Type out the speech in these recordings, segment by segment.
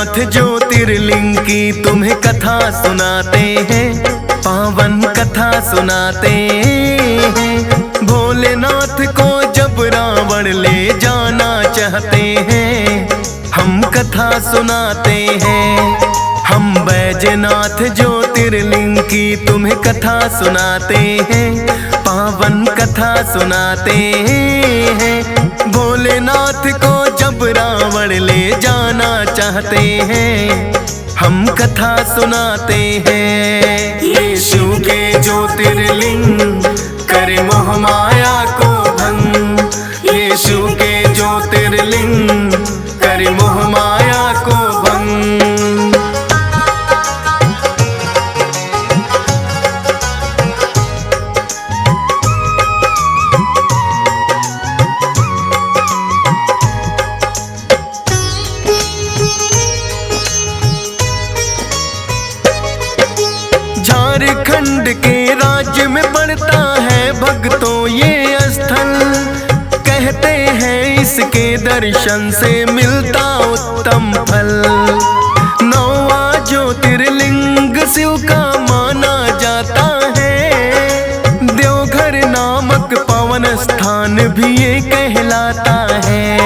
नाथ ज्योतिर्लिंग की तुम्हें कथा सुनाते हैं, पावन कथा सुनाते हैं। भोलेनाथ को जब रावण ले जाना चाहते हैं, हम कथा सुनाते हैं। हम बैजनाथ ज्योतिर्लिंग की तुम्हें कथा सुनाते हैं, पावन कथा सुनाते हैं। भोलेनाथ को जब रावण ले जाना चाहते हैं, हम कथा सुनाते हैं। यीशु के ज्योतिर्लिंग करे मोह माया को भंग, यीशु के ज्योतिर्लिंग करे मोह माया को भंग। झारखंड के राज्य में पड़ता है भक्तों ये स्थल, कहते हैं इसके दर्शन से मिलता उत्तम फल। नौवा ज्योतिर्लिंग शिव का माना जाता है, देवघर नामक पावन स्थान भी ये कहलाता है।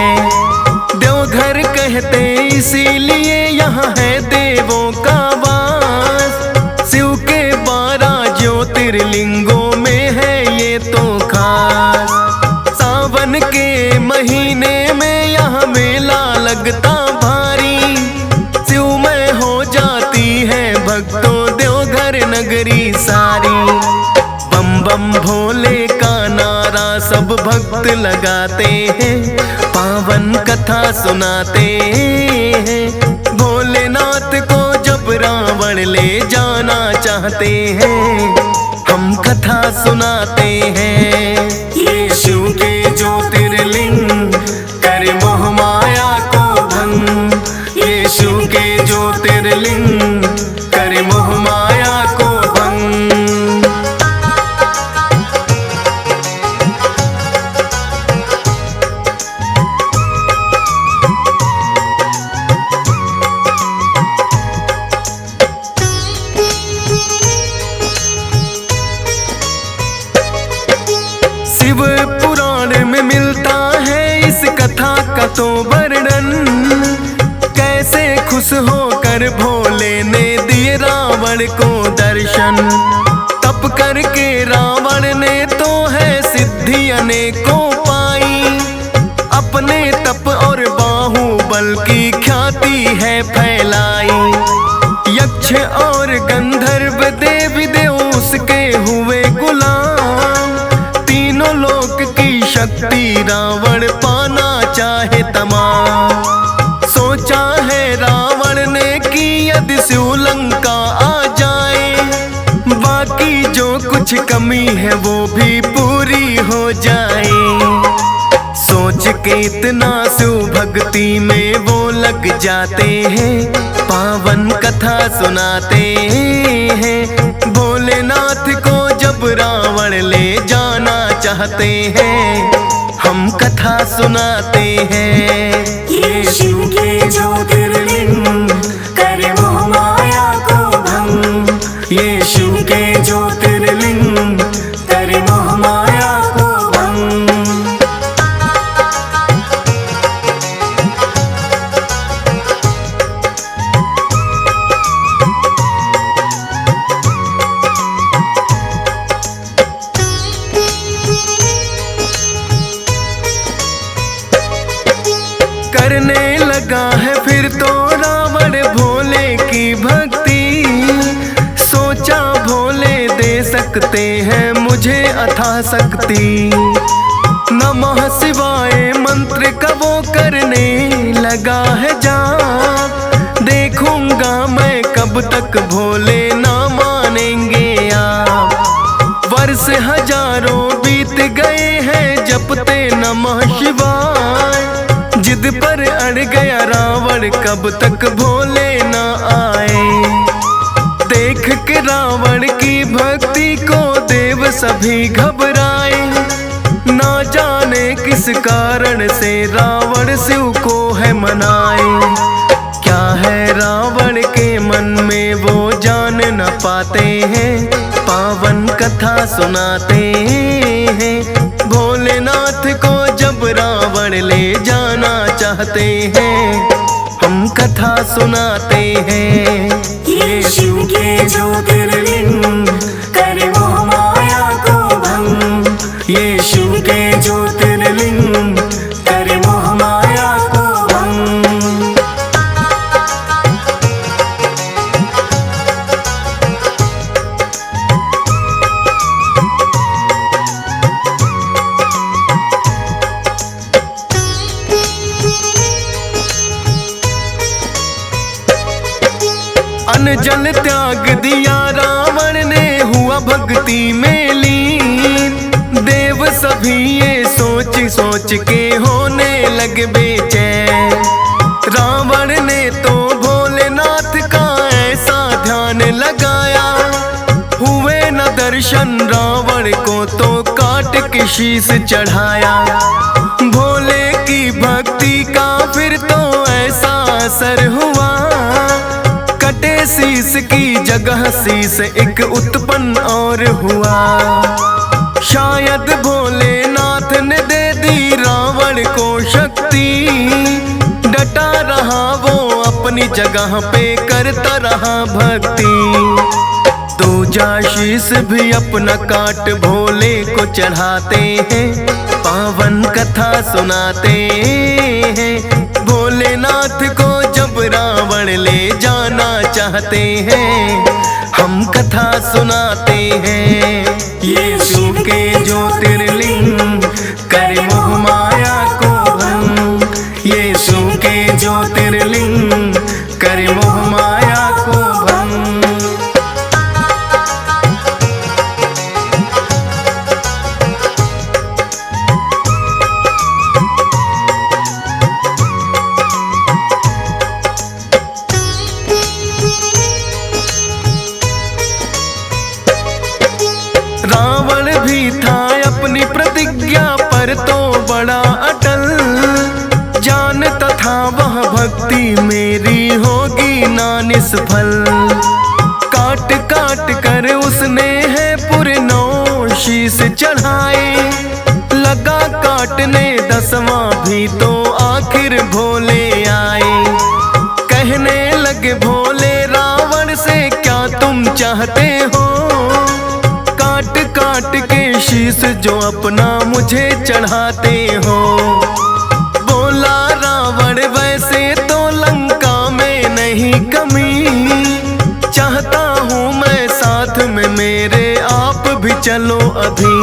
देवघर कहते इसीलिए यहाँ है देवों का वास, शिव के 12 ज्योतिर्लिंगों में है ये तो खास। सावन के महीने में यहाँ मेला लगता भारी, शिवमय हो जाती है भक्तों देवघर नगरी सारी। बम बम भोले का नारा सब भक्त लगाते हैं, पावन कथा सुनाते हैं। भोलेनाथ को जब रावण ले जाना चाहते हैं, हम कथा सुनाते हैं। यीशु के ज्योतिर्लिंग करे मोह माया को भंग, यीशु के ज्योतिर्लिंग करे मोह माया को भंग। शिव पुराण में मिलता है इस कथा का तो वर्णन, कैसे खुश होकर भोले ने दिए रावण को दर्शन। तप करके रावण ने तो है सिद्धि अनेकों पाई, अपने तप और बाहुबल की ख्याति है फैलाई। यक्ष और गंधर्व देवी देव उसके हुए गुलाम, तीनों लोक की शक्ति रावण पाना चाहे तमाम। सोचा है रावण ने कि यदि शिवलंका आ जाए, बाकी जो कुछ कमी है वो भी पूरी हो जाए। सोच के इतना शिव भक्ति में वो लग जाते हैं, पावन कथा सुनाते हैं। भोलेनाथ को जब रावण ले जाना चाहते हैं, हम कथा सुनाते हैं। यीशु के ज्योतिर्लिंग करे मोह माया को भंग, यीशु के ज्योतिर्लिंग करे मोह माया को भंग। करने लगा है फिर तो रावण भोले की भक्ति, सोचा भोले दे सकते हैं मुझे अथाह शक्ति। नमः शिवाय मंत्र का वो करने लगा है जाप, देखूंगा मैं कब तक भोले ना मानेंगे आप। वर्ष हजारों बीत गए हैं जपते नमः शिवाय, जिद पर अड़ गया रावण कब तक भोले ना आए। देख के रावण की भक्ति को देव सभी घबराए, ना जाने किस कारण से रावण शिव को है मनाए। क्या है पाते हैं, पावन कथा सुनाते हैं। भोलेनाथ को जब रावण ले जाना चाहते हैं, हम कथा सुनाते हैं। ये शिव के ज्योतिर्लिंग करे मोह माया को भंग। ये शिव के ज्योतिर्लिंग करे मोह माया को भंग। अन्न जल त्याग दिया रावण ने, हुआ भक्ति में लीन। देव सभी ये सोच सोच के होने लगे बेचैन। रावण ने तो भोलेनाथ का ऐसा ध्यान लगाया, हुए न दर्शन रावण को तो काट के शीश चढ़ाया। भोले की भक्ति का फिर तो ऐसा असर हुआ, कटे शीश की जगह शीश एक उत्पन्न और हुआ। शायद भोलेनाथ ने दे दी रावण को शक्ति, डटा रहा वो अपनी जगह पे करता रहा भक्ति। तो जा शीश भी अपना काट भोले को चढ़ाते हैं, पावन कथा सुनाते हैं। भोलेनाथ को जब रावण ले जाना चाहते हैं, हम कथा सुनाते हैं। ये शिव के ज्योतिर्लिंग करे मोह माया को भंग। ये शिव के ज्योतिर्लिंग करे मोह माया को भंग। रावण भी था अपनी प्रतिज्ञा पर तो बड़ा अटल, जानता था वह भक्ति मेरी होगी ना निष्फल। काट काट कर उसने है पूरे 9 शीश चढ़ाए, लगा काटने 10वां भी तो आखिर भोले आए। कहने लगे भोले रावण से क्या तुम चाहते हो, काट काट के शीश जो अपना मुझे चढ़ाते हो। बोला रावण वैसे तो लंका में नहीं कमी, चाहता हूँ मैं साथ में मेरे आप भी चलो अभी।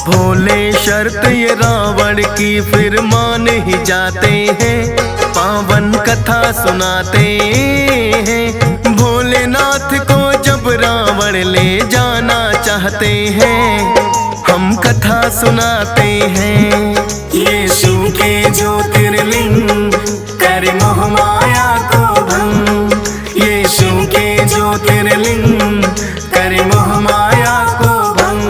भोले शर्त ये रावण की फिर मान ही जाते हैं, पावन कथा सुनाते हैं। भोलेनाथ को जब रावण ले जाना चाहते हैं, हम कथा सुनाते हैं। ये शिव के ज्योतिर्लिंग करे मोह माया को भंग। ये शिव के ज्योतिर्लिंग करे मोह माया को भंग।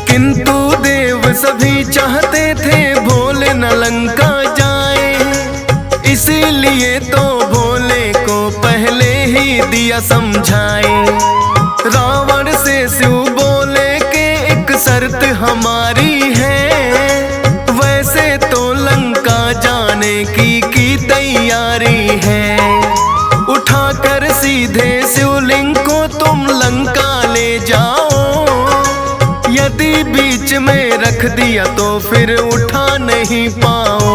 किंतु देव सभी चाहते थे भोले न लंका जाए, इसीलिए तो भोले को पहले ही दिया समझाए। रावण से शिव बोले के एक शर्त हमारी है, वैसे तो लंका जाने की तैयारी है। उठाकर सीधे शिवलिंग को तुम लंका ले जाओ, यदि बीच में रख दिया तो फिर उठा नहीं पाओ।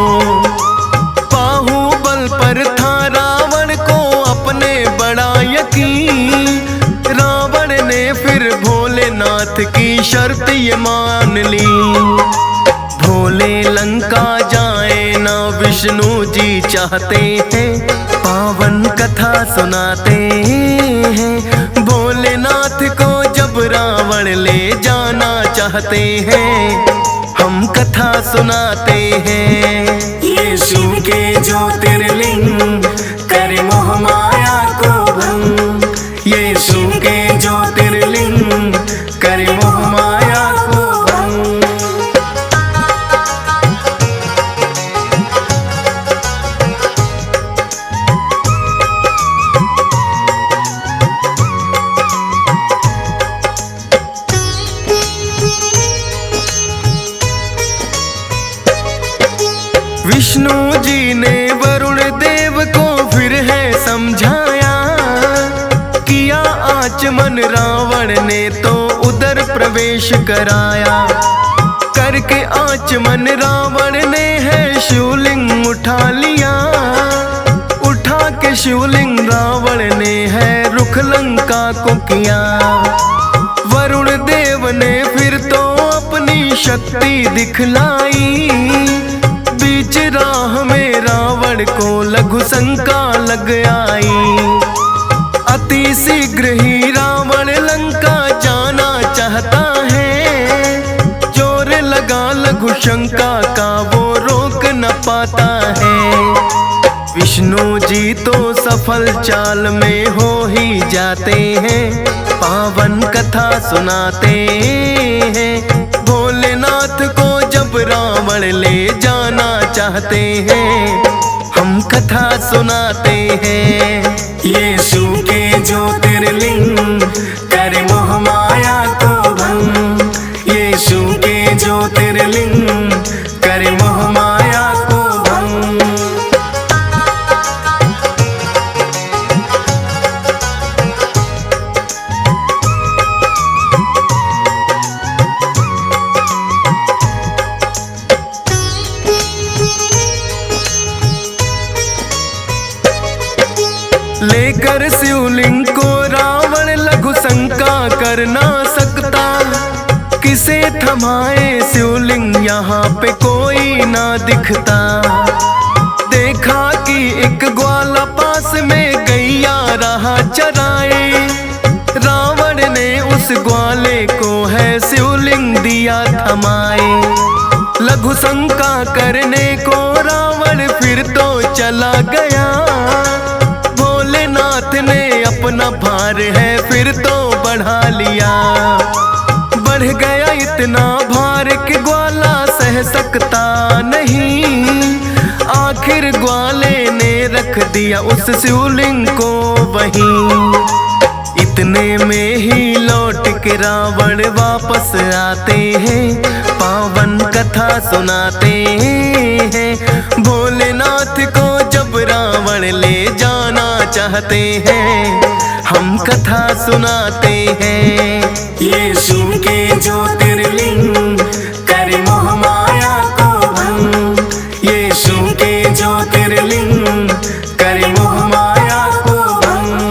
बाहुबल पर था रावण को अपने बड़ा यकीन, रावण ने फिर भोलेनाथ की शर्त ये मान ली। भोले लंका जाए ना विष्णु जी चाहते हैं, पावन कथा सुनाते हैं। भोलेनाथ को जब रावण ले जाना चाहते हैं, हम कथा सुनाते हैं। ये शिव के ज्योतिर्लिंग करे मोह माया विष्णु जी ने वरुण देव को फिर है समझाया, किया आचमन रावण ने तो उधर प्रवेश कराया। करके आचमन रावण ने है शिवलिंग उठा लिया, उठा के शिवलिंग रावण ने है रुख लंका को किया। वरुण देव ने फिर तो अपनी शक्ति दिखलाई, बीच राह में रावण को लघु शंका लग आई। अति शीघ्र ही रावण लंका जाना चाहता है, जोर लगा लघु शंका का वो रोक न पाता है। विष्णु जी तो सफल चाल में हो ही जाते हैं, पावन कथा सुनाते हैं। भोलेनाथ को जब रावण ले जाना चाहते हैं, हम कथा सुनाते हैं। यीशु के ज्योतिर्लिंग करे मोह माया को भंग, यीशु के ज्योतिर्लिंग करे मोह माया को भंग। लेकर शिवलिंग को रावण लघु शंका कर ना सकता, किसे थमाए शिवलिंग यहाँ पे कोई ना दिखता। देखा कि एक ग्वाला पास में गैया रहा चराए, रावण ने उस ग्वाले को है शिवलिंग दिया थमाए। लघु शंका करने को रावण फिर तो चला गया, भोलेनाथ ने अपना भार है फिर तो बढ़ा लिया। बढ़ गया इतना भार कि ग्वाला सह सकता नहीं, आखिर ग्वाले ने रख दिया उस शिवलिंग को वहीं। इतने में ही लौट के रावण वापस आते हैं, पावन कथा सुनाते हैं। भोलेनाथ को जब रावण ले जाना चाहते हैं, हम कथा सुनाते हैं। यीशु के ज्योतिर्लिंग करे मोह माया को भंग, यीशु के ज्योतिर्लिंग करे मोह माया को भंग।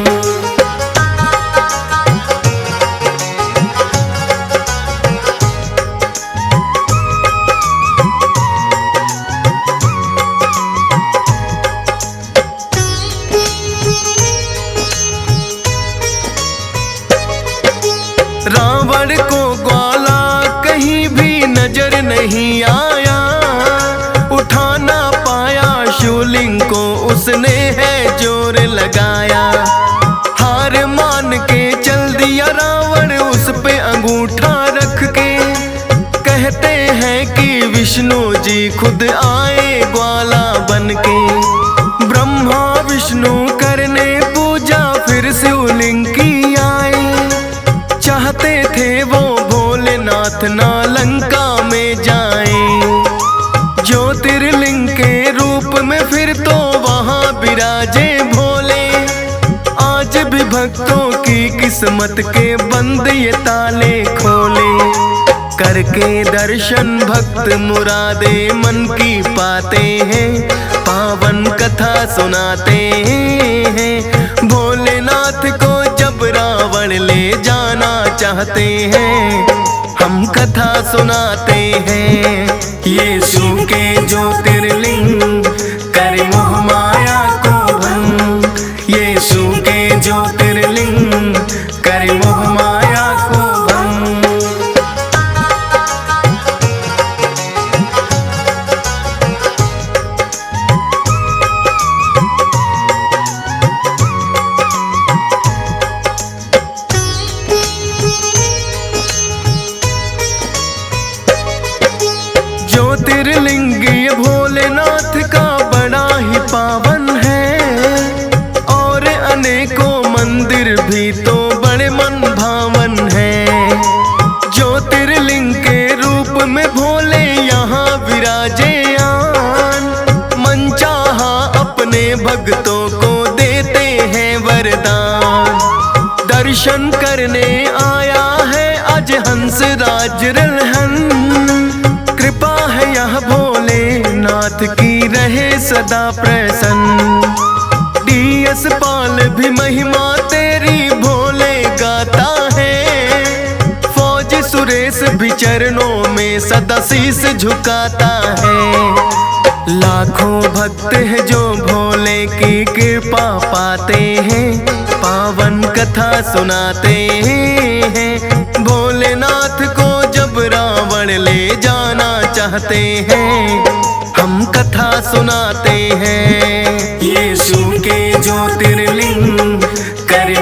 रावण को ग्वाला कहीं भी नजर नहीं आया, उठा ना पाया शिवलिंग को उसने है जोर लगाया। हार मान के चल दिया रावण उस पे अंगूठा रख के, कहते हैं कि विष्णु जी खुद आए ग्वाला बन के। ब्रह्मा विष्णु करने पूजा फिर शिवलिंग की आए, चाहते थे वो भोलेनाथ ना लंका में जाए। ज्योतिर्लिंग के रूप में फिर तो वहाँ विराजे भोले, आज भी भक्तों की किस्मत के बंद ये ताले खोले। करके दर्शन भक्त मुरादे मन की पाते हैं, पावन कथा सुनाते हैं। भोलेनाथ को जब रावण ले जाना चाहते हैं, हम कथा सुनाते हैं। यीशु के ज्योतिर्लिंग करे मोह माया को भंग, यीशु के ज्योतिर्लिंग करे मोह माया को भंग। ज्योतिर्लिंग ये भोलेनाथ का बड़ा ही पावन है, और अनेकों मंदिर भी तो बड़े मन भावन है। ज्योतिर्लिंग के रूप में भोले यहाँ विराजे आन, हंसराज रलहन। कृपा है यह भोलेनाथ की रहे सदा प्रसन्न। DS पाल भी महिमा तेरी भोले गाता है। फौज सुरेश भी चरणों में सदा शीस झुकाता है। लाखों भक्त है जो भोले की कृपा पाते हैं, पावन कथा सुनाते हैं। भोलेनाथ को जब रावण ले जाना चाहते हैं, हम कथा सुनाते हैं। यीशु के ज्योतिर्लिंग करे